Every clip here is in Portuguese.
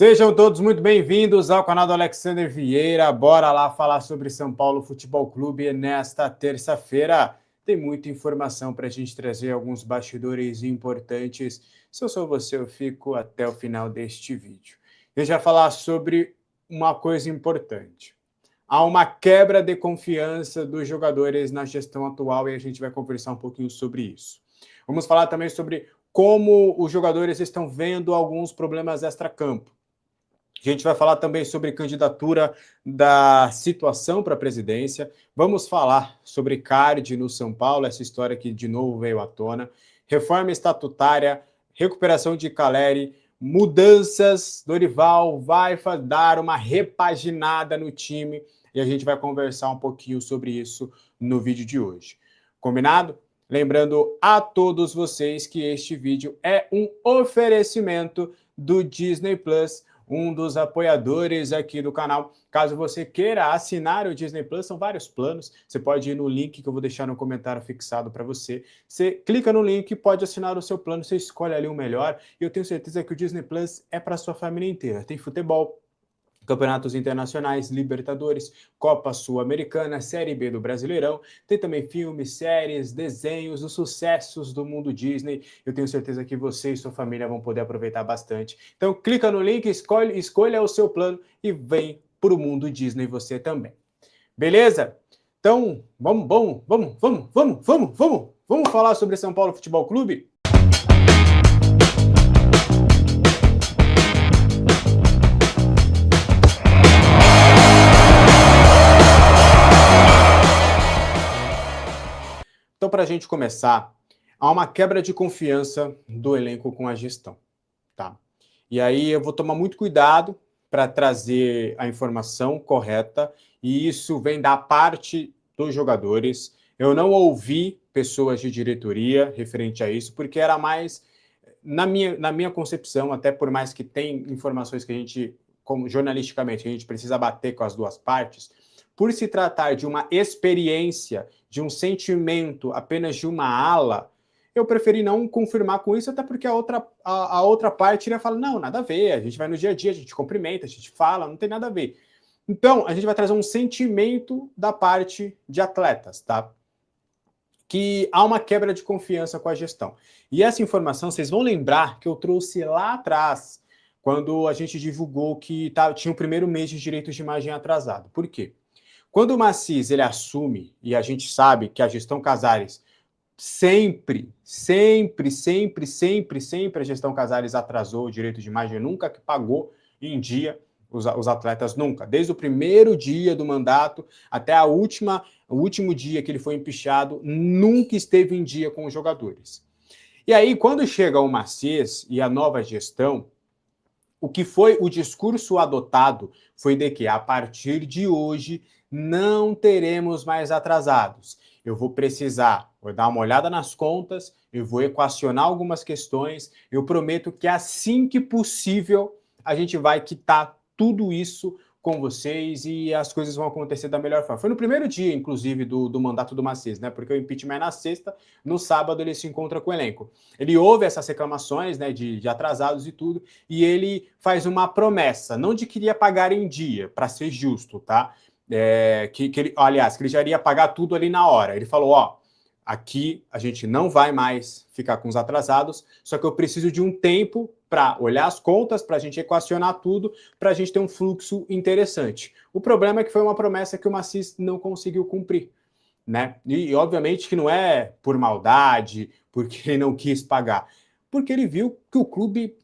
Sejam todos muito bem-vindos ao canal do Alexander Vieira. Bora lá falar sobre São Paulo Futebol Clube nesta terça-feira. Tem muita informação para a gente trazer, alguns bastidores importantes. Se eu sou você, eu fico até o final deste vídeo. Eu já falar sobre uma coisa importante. Há uma quebra de confiança dos jogadores na gestão atual e a gente vai conversar um pouquinho sobre isso. Vamos falar também sobre como os jogadores estão vendo alguns problemas extra-campo. A gente vai falar também sobre candidatura da situação para a presidência. Vamos falar sobre CARD no São Paulo, essa história que de novo veio à tona. Reforma estatutária, recuperação de Caleri, mudanças. Dorival vai dar uma repaginada no time e a gente vai conversar um pouquinho sobre isso no vídeo de hoje. Combinado? Lembrando a todos vocês que este vídeo é um oferecimento do Disney Plus, um dos apoiadores aqui do canal. Caso você queira assinar o Disney Plus, são vários planos. Você pode ir no link que eu vou deixar no comentário fixado para você. Você clica no link, pode assinar o seu plano, você escolhe ali o melhor. E eu tenho certeza que o Disney Plus é para a sua família inteira. Tem futebol, campeonatos internacionais, Libertadores, Copa Sul-Americana, Série B do Brasileirão. Tem também filmes, séries, desenhos, os sucessos do mundo Disney. Eu tenho certeza que você e sua família vão poder aproveitar bastante. Então, clica no link, escolha o seu plano e vem para o mundo Disney você também. Beleza? Então, vamos falar sobre São Paulo Futebol Clube? Então, para a gente começar, há uma quebra de confiança do elenco com a gestão, tá? E aí eu vou tomar muito cuidado para trazer a informação correta, e isso vem da parte dos jogadores. Eu não ouvi pessoas de diretoria referente a isso, porque era mais, na minha concepção, até por mais que tem informações que a gente, como jornalisticamente, a gente precisa bater com as duas partes, por se tratar de uma experiência, de um sentimento apenas de uma ala, eu preferi não confirmar com isso, até porque a outra parte iria falar, não, nada a ver, a gente vai no dia a dia, a gente cumprimenta, a gente fala, não tem nada a ver. Então, a gente vai trazer um sentimento da parte de atletas, tá? Que há uma quebra de confiança com a gestão. E essa informação, vocês vão lembrar que eu trouxe lá atrás, quando a gente divulgou que tinha o primeiro mês de direitos de imagem atrasado. Por quê? Quando o Massis ele assume, e a gente sabe que a gestão Casares sempre a gestão Casares atrasou o direito de imagem, nunca que pagou em dia os atletas, nunca. Desde o primeiro dia do mandato até o último dia que ele foi empichado, nunca esteve em dia com os jogadores. E aí, quando chega o Massis e a nova gestão, o que foi o discurso adotado foi de que, a partir de hoje, não teremos mais atrasados. Eu vou dar uma olhada nas contas, eu vou equacionar algumas questões, eu prometo que assim que possível a gente vai quitar tudo isso com vocês e as coisas vão acontecer da melhor forma. Foi no primeiro dia, inclusive, do mandato do Massis, né? Porque o impeachment é na sexta, no sábado ele se encontra com o elenco. Ele ouve essas reclamações, né, de atrasados e tudo, e ele faz uma promessa, não de que iria pagar em dia, para ser justo, tá? Que ele já iria pagar tudo ali na hora. Ele falou, ó, aqui a gente não vai mais ficar com os atrasados, só que eu preciso de um tempo para olhar as contas, para a gente equacionar tudo, para a gente ter um fluxo interessante. O problema é que foi uma promessa que o Massis não conseguiu cumprir, né? E obviamente que não é por maldade, porque ele não quis pagar, porque ele viu que o clube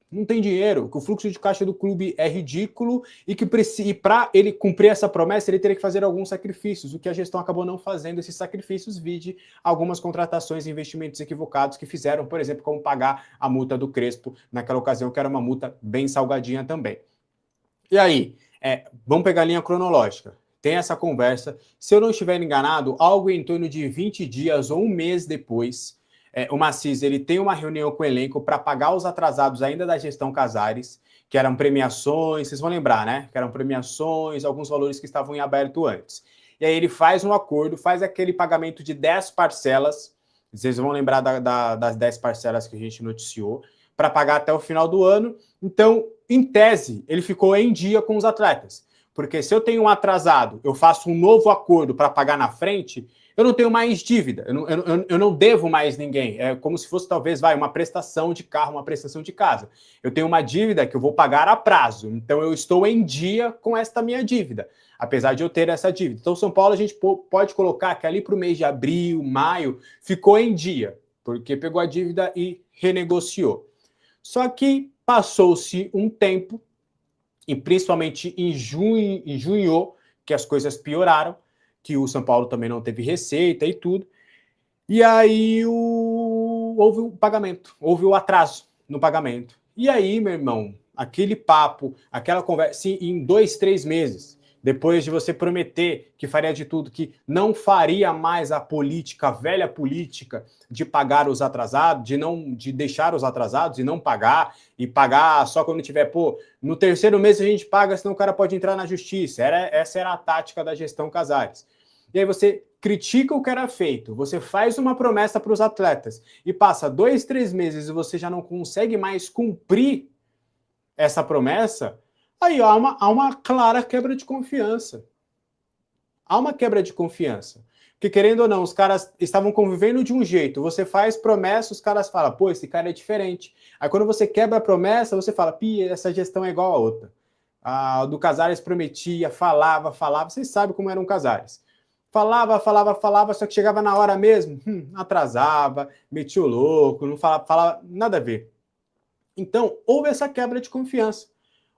não tem dinheiro, que o fluxo de caixa do clube é ridículo e que para ele cumprir essa promessa, ele teria que fazer alguns sacrifícios, o que a gestão acabou não fazendo, esses sacrifícios, vide algumas contratações e investimentos equivocados que fizeram, por exemplo, como pagar a multa do Crespo naquela ocasião, que era uma multa bem salgadinha também. E aí, vamos pegar a linha cronológica. Tem essa conversa, se eu não estiver enganado, algo em torno de 20 dias ou um mês depois, o Massis ele tem uma reunião com o elenco para pagar os atrasados ainda da gestão Casares, que eram premiações, vocês vão lembrar, né? Que eram premiações, alguns valores que estavam em aberto antes. E aí ele faz um acordo, faz aquele pagamento de 10 parcelas, vocês vão lembrar das 10 parcelas que a gente noticiou, para pagar até o final do ano. Então, em tese, ele ficou em dia com os atletas. Porque se eu tenho um atrasado, eu faço um novo acordo para pagar na frente, eu não tenho mais dívida, eu não devo mais ninguém. É como se fosse, talvez, uma prestação de carro, uma prestação de casa. Eu tenho uma dívida que eu vou pagar a prazo, então eu estou em dia com esta minha dívida, apesar de eu ter essa dívida. Então, São Paulo, a gente pode colocar que ali para o mês de abril, maio, ficou em dia, porque pegou a dívida e renegociou. Só que passou-se um tempo, e principalmente em junho, que as coisas pioraram, que o São Paulo também não teve receita e tudo. E aí houve o pagamento, houve o atraso no pagamento. E aí, meu irmão, aquele papo, aquela conversa, em 2, 3 meses, depois de você prometer que faria de tudo, que não faria mais a política, a velha política de pagar os atrasados, de deixar os atrasados e não pagar, e pagar só quando tiver, no terceiro mês a gente paga, senão o cara pode entrar na justiça. Essa era a tática da gestão Casares. E aí você critica o que era feito, você faz uma promessa para os atletas e passa 2, 3 meses e você já não consegue mais cumprir essa promessa, aí há uma clara quebra de confiança. Há uma quebra de confiança. Porque, querendo ou não, os caras estavam convivendo de um jeito, você faz promessa, os caras falam, esse cara é diferente. Aí quando você quebra a promessa, você fala, essa gestão é igual a outra. A do Casares prometia, falava, vocês sabem como era um Casares. Falava, só que chegava na hora mesmo, atrasava, metia o louco, não falava nada a ver. Então, houve essa quebra de confiança.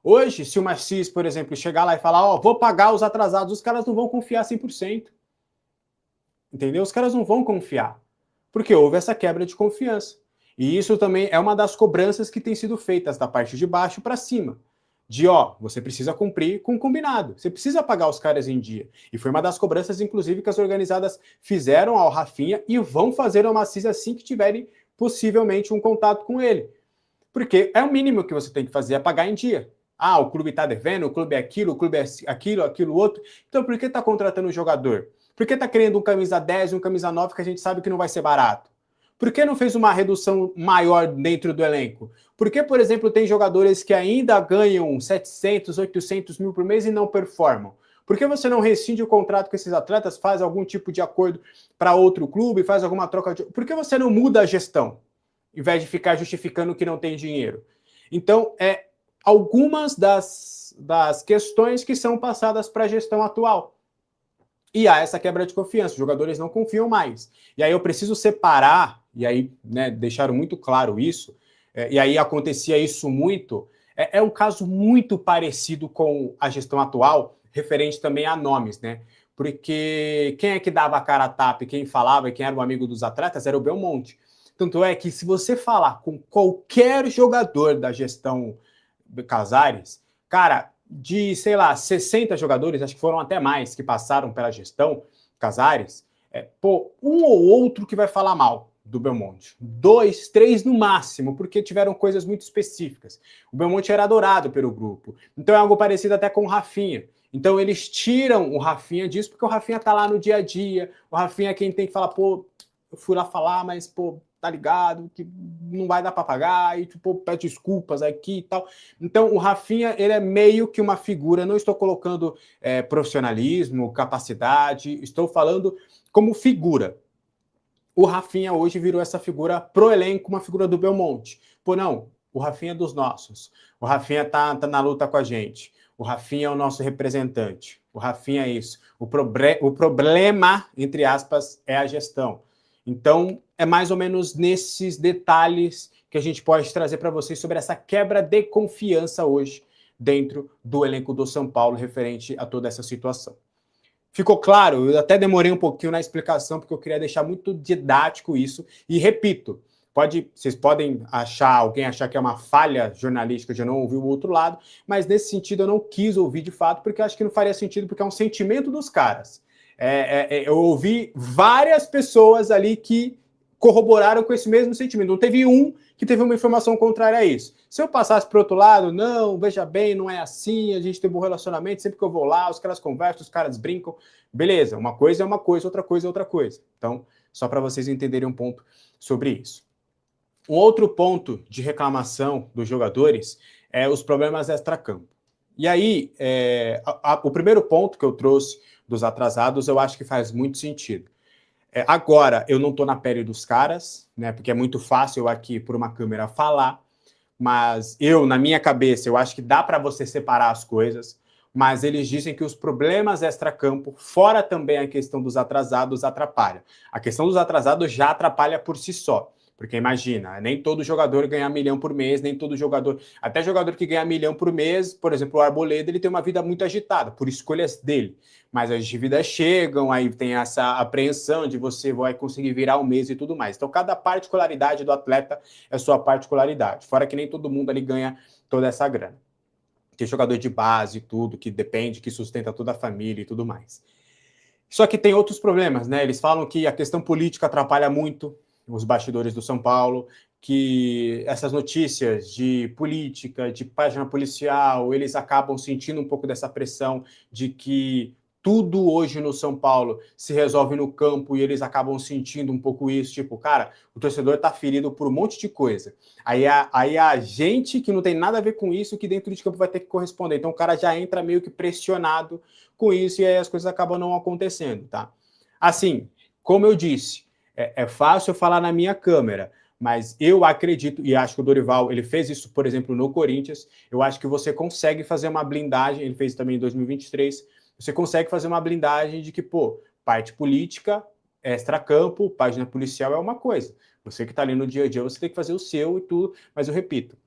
Hoje, se o Marcis, por exemplo, chegar lá e falar, vou pagar os atrasados, os caras não vão confiar 100%. Entendeu? Os caras não vão confiar. Porque houve essa quebra de confiança. E isso também é uma das cobranças que tem sido feitas da parte de baixo para cima. Você precisa cumprir com o combinado. Você precisa pagar os caras em dia. E foi uma das cobranças, inclusive, que as organizadas fizeram ao Rafinha e vão fazer ao Marcis assim que tiverem possivelmente um contato com ele. Porque é o mínimo que você tem que fazer, é pagar em dia. O clube está devendo, o clube é aquilo, o clube é aquilo outro. Então, por que está contratando um jogador? Por que está querendo um camisa 10 e um camisa 9 que a gente sabe que não vai ser barato? Por que não fez uma redução maior dentro do elenco? Por que, por exemplo, tem jogadores que ainda ganham 700, 800 mil por mês e não performam? Por que você não rescinde o contrato com esses atletas, faz algum tipo de acordo para outro clube, faz alguma troca de... Por que você não muda a gestão, em vez de ficar justificando que não tem dinheiro? Então, algumas das questões que são passadas para a gestão atual. E há essa quebra de confiança, os jogadores não confiam mais. E aí eu preciso separar, e aí deixaram muito claro isso, e aí acontecia isso muito, é um caso muito parecido com a gestão atual, referente também a nomes, né? Porque quem é que dava a cara a tapa, quem falava, quem era o amigo dos atletas, era o Belmonte. Tanto é que se você falar com qualquer jogador da gestão Casares, cara, de, 60 jogadores, acho que foram até mais, que passaram pela gestão Casares, um ou outro que vai falar mal do Belmonte. 2, 3 no máximo, porque tiveram coisas muito específicas. O Belmonte era adorado pelo grupo. Então é algo parecido até com o Rafinha. Então eles tiram o Rafinha disso, porque o Rafinha tá lá no dia a dia, o Rafinha é quem tem que falar, eu fui lá falar, mas, tá ligado, que não vai dar para pagar, e pede desculpas aqui e tal. Então, o Rafinha, ele é meio que uma figura, não estou colocando profissionalismo, capacidade, estou falando como figura. O Rafinha hoje virou essa figura pro elenco, uma figura do Belmonte. Não, o Rafinha é dos nossos, o Rafinha tá na luta com a gente, o Rafinha é o nosso representante, o Rafinha é isso. O problema, entre aspas, é a gestão. Então, é mais ou menos nesses detalhes que a gente pode trazer para vocês sobre essa quebra de confiança hoje dentro do elenco do São Paulo referente a toda essa situação. Ficou claro? Eu até demorei um pouquinho na explicação, porque eu queria deixar muito didático isso. E repito, vocês podem alguém achar que é uma falha jornalística de não ouvir o outro lado, mas nesse sentido eu não quis ouvir de fato, porque eu acho que não faria sentido, porque é um sentimento dos caras. Eu ouvi várias pessoas ali que corroboraram com esse mesmo sentimento. Não teve um que teve uma informação contrária a isso. Se eu passasse para o outro lado, não, veja bem, não é assim, a gente tem um bom relacionamento, sempre que eu vou lá, os caras conversam, os caras brincam. Beleza, uma coisa é uma coisa, outra coisa é outra coisa. Então, só para vocês entenderem um ponto sobre isso. Um outro ponto de reclamação dos jogadores os problemas extracampo. E aí, o primeiro ponto que eu trouxe dos atrasados, eu acho que faz muito sentido. Agora, eu não estou na pele dos caras, né? Porque é muito fácil eu aqui, por uma câmera, falar, mas na minha cabeça, eu acho que dá para você separar as coisas, mas eles dizem que os problemas extracampo, fora também a questão dos atrasados, atrapalha. A questão dos atrasados já atrapalha por si só. Porque imagina, nem todo jogador ganha 1 milhão por mês, nem todo jogador... Até jogador que ganha 1 milhão por mês, por exemplo, o Arboleda, ele tem uma vida muito agitada, por escolhas dele. Mas as dívidas chegam, aí tem essa apreensão de você vai conseguir virar um mês e tudo mais. Então, cada particularidade do atleta é sua particularidade. Fora que nem todo mundo ali ganha toda essa grana. Tem jogador de base, tudo, que depende, que sustenta toda a família e tudo mais. Só que tem outros problemas, né? Eles falam que a questão política atrapalha muito os bastidores do São Paulo, que essas notícias de política, de página policial, eles acabam sentindo um pouco dessa pressão de que tudo hoje no São Paulo se resolve no campo e eles acabam sentindo um pouco isso, tipo, cara, o torcedor tá ferido por um monte de coisa. Aí a gente que não tem nada a ver com isso, que dentro de campo vai ter que corresponder. Então o cara já entra meio que pressionado com isso e aí as coisas acabam não acontecendo, tá? Assim, como eu disse, é fácil falar na minha câmera, mas eu acredito, e acho que o Dorival, ele fez isso, por exemplo, no Corinthians, eu acho que você consegue fazer uma blindagem, ele fez também em 2023, você consegue fazer uma blindagem de que, parte política, extracampo, página policial é uma coisa. Você que está ali no dia a dia, você tem que fazer o seu e tudo, mas eu repito,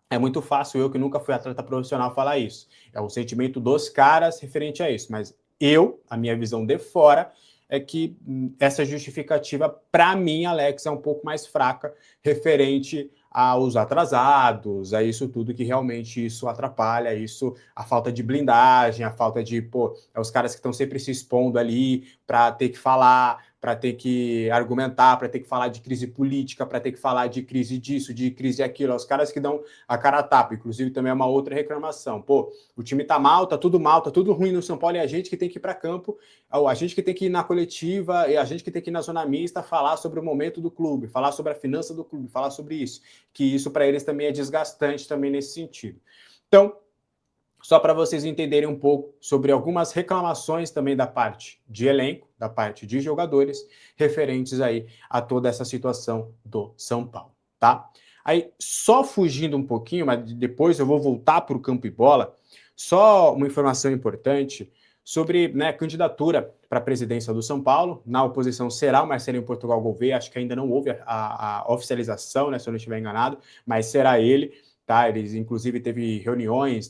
é muito fácil eu, que nunca fui atleta profissional, falar isso. É o sentimento dos caras referente a isso, mas a minha visão de fora, é que essa justificativa, para mim, Alex, é um pouco mais fraca referente aos atrasados, a isso tudo que realmente isso atrapalha, a falta de blindagem, a falta de, os caras que estão sempre se expondo ali para ter que falar, para ter que argumentar, para ter que falar de crise política, para ter que falar de crise disso, de crise aquilo, os caras que dão a cara a tapa, inclusive também é uma outra reclamação, o time tá tudo ruim no São Paulo, e a gente que tem que ir para campo, a gente que tem que ir na coletiva, e a gente que tem que ir na zona mista, falar sobre o momento do clube, falar sobre a finança do clube, falar sobre isso, que isso para eles também é desgastante também nesse sentido. Então, só para vocês entenderem um pouco sobre algumas reclamações também da parte de elenco, da parte de jogadores, referentes aí a toda essa situação do São Paulo, tá? Aí, só fugindo um pouquinho, mas depois eu vou voltar para o campo e bola, só uma informação importante sobre, candidatura para a presidência do São Paulo. Na oposição será o Marcelinho Portugal Gouveia, acho que ainda não houve a oficialização, se eu não estiver enganado, mas será ele. Tá, eles, inclusive, teve reuniões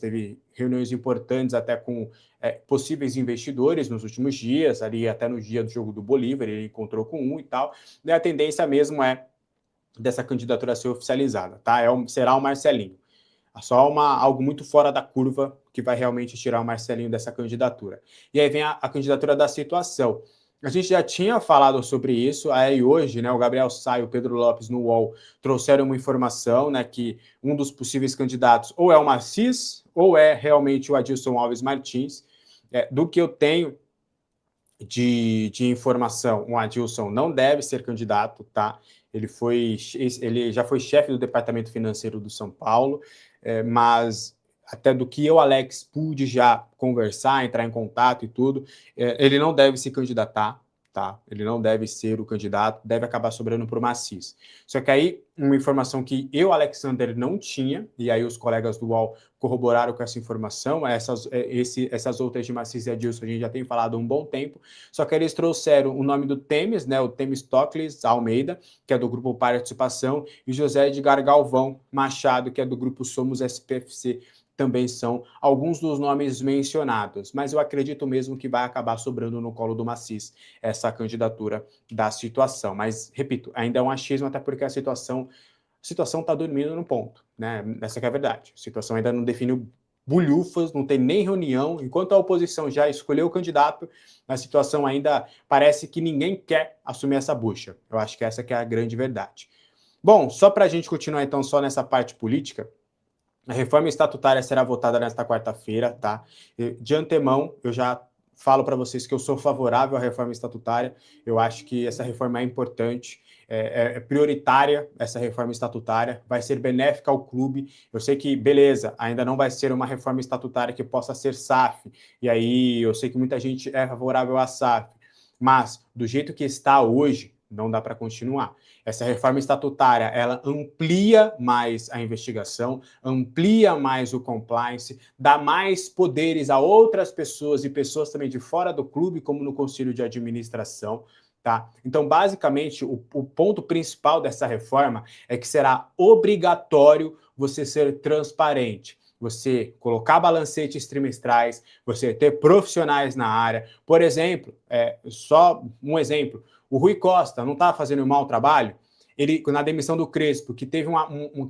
importantes até com possíveis investidores nos últimos dias, ali até no dia do jogo do Bolívar, ele encontrou com um e tal, e a tendência mesmo é dessa candidatura ser oficializada, tá? Será o Marcelinho. Só algo muito fora da curva que vai realmente tirar o Marcelinho dessa candidatura. E aí vem a candidatura da situação. A gente já tinha falado sobre isso, aí hoje, o Gabriel Sá e o Pedro Lopes no UOL trouxeram uma informação, que um dos possíveis candidatos ou é o Massis ou é realmente o Adilson Alves Martins. Do que eu tenho de informação, o Adilson não deve ser candidato, tá? Ele já foi chefe do departamento financeiro do São Paulo, mas até do que eu, Alex, pude já conversar, entrar em contato e tudo, ele não deve se candidatar, tá? Ele não deve ser o candidato, deve acabar sobrando para o Massis. Só que aí, uma informação que eu, Alexander, não tinha, e aí os colegas do UOL corroboraram com essa informação, essas outras de Massis e Adilson a gente já tem falado há um bom tempo, só que eles trouxeram o nome do Temes, o Temes Tocles Almeida, que é do Grupo Participação, e José Edgar Galvão Machado, que é do Grupo Somos SPFC, também são alguns dos nomes mencionados, mas eu acredito mesmo que vai acabar sobrando no colo do Massis essa candidatura da situação. Mas, repito, ainda é um achismo, até porque a situação está dormindo no ponto, Essa que é a verdade. A situação ainda não definiu bulhufas, não tem nem reunião. Enquanto a oposição já escolheu o candidato, a situação ainda parece que ninguém quer assumir essa bucha. Eu acho que essa que é a grande verdade. Bom, só para a gente continuar então só nessa parte política, a reforma estatutária será votada nesta quarta-feira, tá? De antemão, eu já falo para vocês que eu sou favorável à reforma estatutária, eu acho que essa reforma é importante, é prioritária essa reforma estatutária, vai ser benéfica ao clube. Eu sei que, beleza, ainda não vai ser uma reforma estatutária que possa ser SAF, e aí eu sei que muita gente é favorável à SAF, mas do jeito que está hoje, não dá para continuar. Essa reforma estatutária, ela amplia mais a investigação, amplia mais o compliance, dá mais poderes a outras pessoas e pessoas também de fora do clube, como no conselho de administração, tá? Então, basicamente, o ponto principal dessa reforma é que será obrigatório você ser transparente, você colocar balancetes trimestrais, você ter profissionais na área. Por exemplo, só um exemplo, o Rui Costa não está fazendo um mau trabalho? Ele, na demissão do Crespo, que teve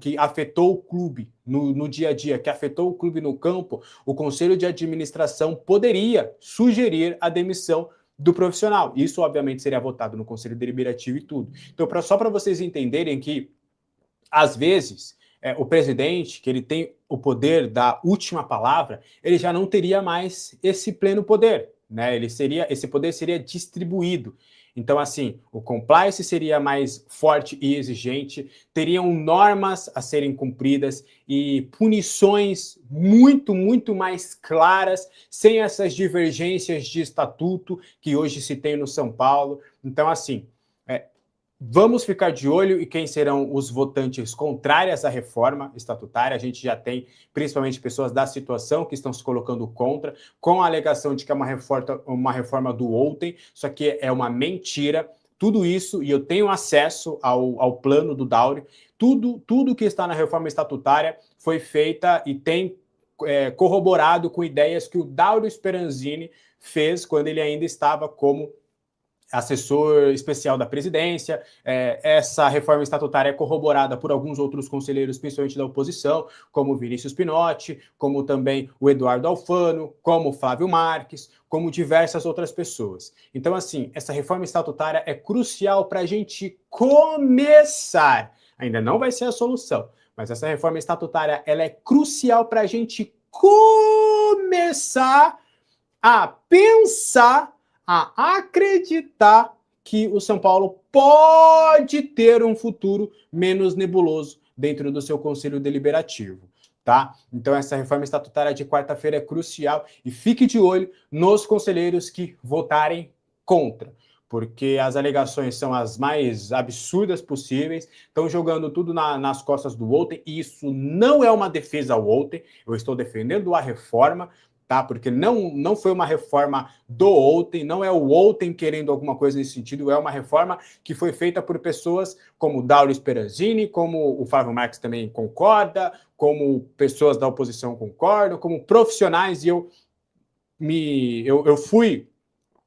que afetou o clube no dia a dia, que afetou o clube no campo, o conselho de administração poderia sugerir a demissão do profissional. Isso, obviamente, seria votado no conselho deliberativo e tudo. Então, só para vocês entenderem que, às vezes, o presidente, que ele tem o poder da última palavra, ele já não teria mais esse pleno poder, né? Esse poder seria distribuído. Então, assim, o compliance seria mais forte e exigente, teriam normas a serem cumpridas e punições muito, muito mais claras, sem essas divergências de estatuto que hoje se tem no São Paulo. Então, assim, vamos ficar de olho em quem serão os votantes contrários à reforma estatutária. A gente já tem, principalmente, pessoas da situação que estão se colocando contra, com a alegação de que é uma reforma do ontem, só que é uma mentira. Tudo isso, e eu tenho acesso ao plano do Dauri, tudo que está na reforma estatutária foi feita e tem corroborado com ideias que o Dauri Speranzini fez quando ele ainda estava como assessor especial da presidência. Essa reforma estatutária é corroborada por alguns outros conselheiros, principalmente da oposição, como Vinícius Pinotti, como também o Eduardo Alfano, como Flávio Marques, como diversas outras pessoas. Então, assim, essa reforma estatutária é crucial para a gente começar. Ainda não vai ser a solução, mas essa reforma estatutária ela é crucial para a gente começar a pensar, a acreditar que o São Paulo pode ter um futuro menos nebuloso dentro do seu conselho deliberativo, tá? Então essa reforma estatutária de quarta-feira é crucial e fique de olho nos conselheiros que votarem contra, porque as alegações são as mais absurdas possíveis, estão jogando tudo nas costas do Wolten, e isso não é uma defesa ao Wolten, eu estou defendendo a reforma, tá? Porque não foi uma reforma do Wolten, não é o Wolten querendo alguma coisa nesse sentido, é uma reforma que foi feita por pessoas como Dauro Speranzini, como o Flávio Marques também concorda, como pessoas da oposição concordam, como profissionais, e eu fui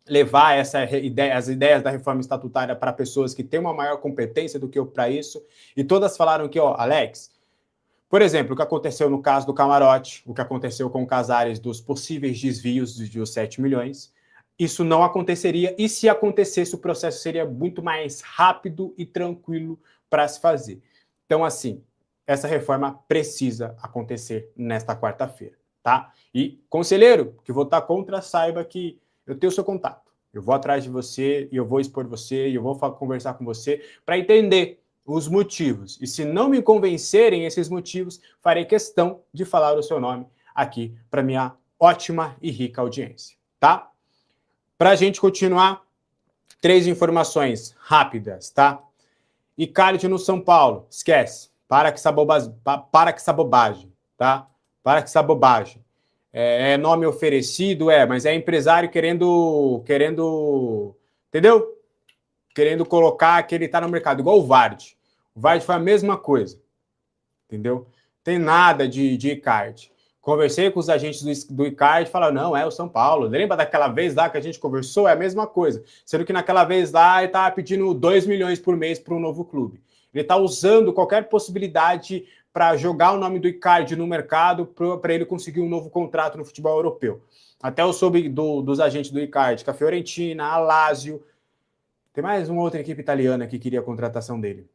levar as ideias da reforma estatutária para pessoas que têm uma maior competência do que eu para isso, e todas falaram que, ó, Alex, por exemplo, o que aconteceu no caso do Camarote, o que aconteceu com o Casares dos possíveis desvios de 7 milhões, isso não aconteceria, e se acontecesse, o processo seria muito mais rápido e tranquilo para se fazer. Então, assim, essa reforma precisa acontecer nesta quarta-feira, tá? E, conselheiro, que votar contra, saiba que eu tenho o seu contato. Eu vou atrás de você, e eu vou expor você, e eu vou conversar com você para entender os motivos. E se não me convencerem esses motivos, farei questão de falar o seu nome aqui para minha ótima e rica audiência, tá? Para a gente continuar, 3 informações rápidas, tá? Icardi no São Paulo, esquece. Para que essa bobagem, tá? Para que essa bobagem. É nome oferecido, mas é empresário querendo, entendeu? Querendo colocar que ele está no mercado, igual o Vardy. O Vardy foi a mesma coisa, entendeu? Tem nada de Icardi. Conversei com os agentes do Icardi e falaram, não, é o São Paulo. Lembra daquela vez lá que a gente conversou? É a mesma coisa. Sendo que naquela vez lá ele estava pedindo 2 milhões por mês para um novo clube. Ele está usando qualquer possibilidade para jogar o nome do Icardi no mercado para ele conseguir um novo contrato no futebol europeu. Até eu soube dos agentes do Icardi, que a Fiorentina, a Lazio, tem mais uma outra equipe italiana que queria a contratação dele.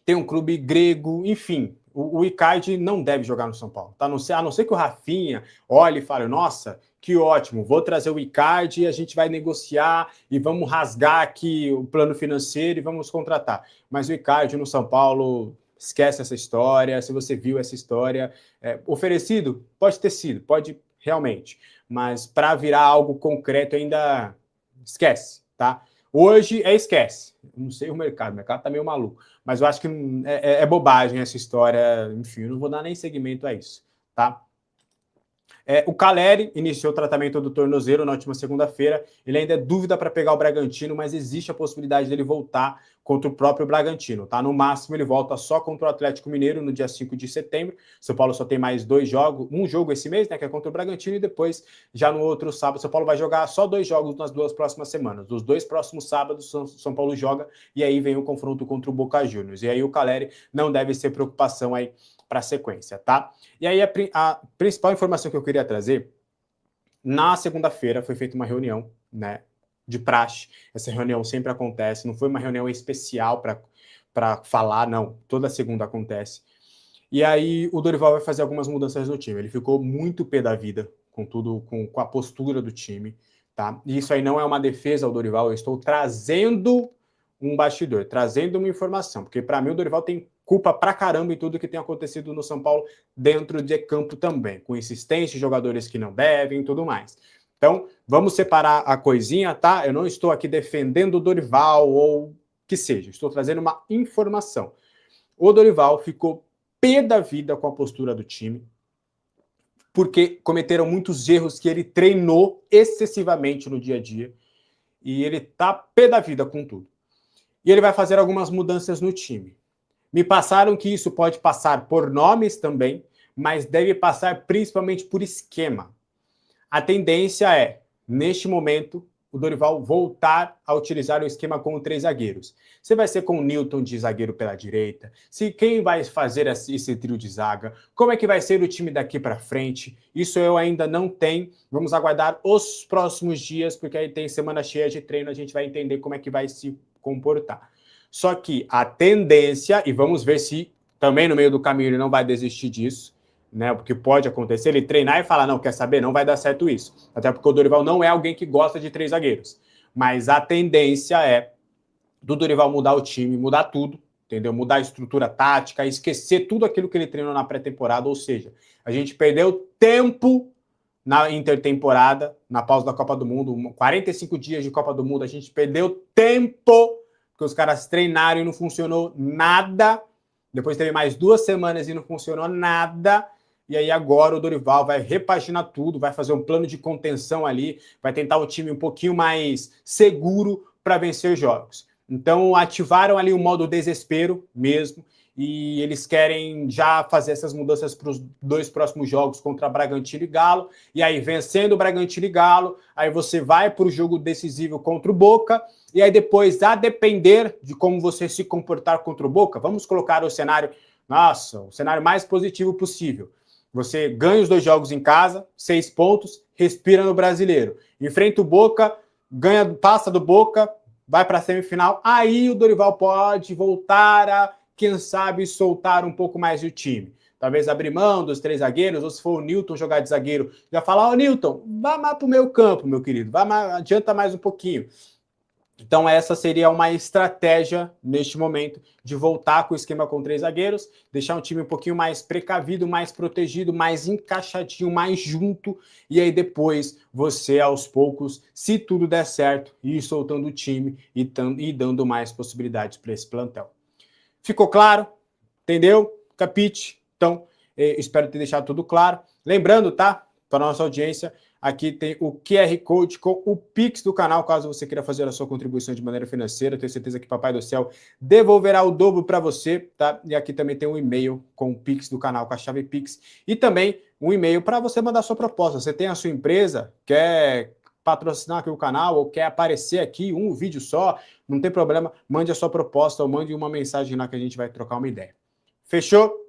Tem um clube grego, enfim. O Icardi não deve jogar no São Paulo, tá? A não ser que o Rafinha olhe e fale, nossa, que ótimo, vou trazer o Icardi, a gente vai negociar e vamos rasgar aqui o plano financeiro e vamos contratar. Mas o Icardi no São Paulo, esquece essa história. Se você viu essa história, oferecido, pode ter sido, pode realmente, mas para virar algo concreto ainda esquece, tá? Hoje esquece. Não sei o mercado tá meio maluco. Mas eu acho que é bobagem essa história. Enfim, eu não vou dar nem seguimento a isso, tá? O Caleri iniciou o tratamento do tornozelo na última segunda-feira. Ele ainda é dúvida para pegar o Bragantino, mas existe a possibilidade dele voltar contra o próprio Bragantino, tá? No máximo, ele volta só contra o Atlético Mineiro no dia 5 de setembro. São Paulo só tem mais 2 jogos, um jogo esse mês, né, que é contra o Bragantino, e depois, já no outro sábado, São Paulo vai jogar só 2 jogos nas 2 próximas semanas. Os 2 próximos sábados, São Paulo joga, e aí vem o confronto contra o Boca Juniors. E aí o Caleri não deve ser preocupação aí para a sequência, tá? E aí a principal informação que eu queria trazer, na segunda-feira foi feita uma reunião, né, de praxe. Essa reunião sempre acontece, não foi uma reunião especial para falar, não, toda segunda acontece. E aí o Dorival vai fazer algumas mudanças no time. Ele ficou muito pé da vida com tudo, com a postura do time, tá? E isso aí não é uma defesa ao Dorival, eu estou trazendo um bastidor, trazendo uma informação, porque para mim o Dorival tem culpa pra caramba em tudo que tem acontecido no São Paulo dentro de campo também, com insistência, jogadores que não devem e tudo mais. Então, vamos separar a coisinha, tá? Eu não estou aqui defendendo o Dorival ou que seja, estou trazendo uma informação. O Dorival ficou pé da vida com a postura do time, porque cometeram muitos erros que ele treinou excessivamente no dia a dia, e ele tá pé da vida com tudo. E ele vai fazer algumas mudanças no time. Me passaram que isso pode passar por nomes também, mas deve passar principalmente por esquema. A tendência é, neste momento, o Dorival voltar a utilizar o esquema com 3 zagueiros. Você vai ser com o Newton de zagueiro pela direita? Quem vai fazer esse trio de zaga? Como é que vai ser o time daqui para frente? Isso eu ainda não tenho. Vamos aguardar os próximos dias, porque aí tem semana cheia de treino, a gente vai entender como é que vai se comportar. Só que a tendência, e vamos ver se também no meio do caminho ele não vai desistir disso, né? Porque pode acontecer, ele treinar e falar, não, quer saber, não vai dar certo isso. Até porque o Dorival não é alguém que gosta de 3 zagueiros. Mas a tendência é do Dorival mudar o time, mudar tudo, entendeu? Mudar a estrutura tática, esquecer tudo aquilo que ele treinou na pré-temporada, ou seja, a gente perdeu tempo na intertemporada, na pausa da Copa do Mundo, 45 dias de Copa do Mundo, a gente perdeu tempo, porque os caras treinaram e não funcionou nada. Depois teve mais 2 semanas e não funcionou nada. E aí agora o Dorival vai repaginar tudo, vai fazer um plano de contenção ali, vai tentar um time um pouquinho mais seguro para vencer jogos. Então ativaram ali o modo desespero mesmo, e eles querem já fazer essas mudanças para os 2 próximos jogos contra Bragantino e Galo, e aí vencendo o Bragantino e Galo, aí você vai para o jogo decisivo contra o Boca, e aí depois, a depender de como você se comportar contra o Boca, vamos colocar o cenário, o cenário mais positivo possível. Você ganha os 2 jogos em casa, 6 pontos, respira no Brasileiro. Enfrenta o Boca, passa do Boca, vai para a semifinal, aí o Dorival pode voltar a, quem sabe, soltar um pouco mais o time. Talvez abrir mão dos 3 zagueiros, ou se for o Newton jogar de zagueiro, já falar, Newton, vá mais para o meio campo, meu querido, adianta mais um pouquinho. Então essa seria uma estratégia, neste momento, de voltar com o esquema com 3 zagueiros, deixar um time um pouquinho mais precavido, mais protegido, mais encaixadinho, mais junto, e aí depois você, aos poucos, se tudo der certo, ir soltando o time e dando mais possibilidades para esse plantel. Ficou claro? Entendeu? Capite? Então, espero ter deixado tudo claro. Lembrando, tá? Para a nossa audiência, aqui tem o QR Code com o Pix do canal, caso você queira fazer a sua contribuição de maneira financeira. Tenho certeza que Papai do Céu devolverá o dobro para você, tá? E aqui também tem um e-mail com o Pix do canal, com a chave Pix. E também um e-mail para você mandar sua proposta. Você tem a sua empresa, quer patrocinar aqui o canal ou quer aparecer aqui um vídeo só, não tem problema, mande a sua proposta ou mande uma mensagem lá que a gente vai trocar uma ideia. Fechou?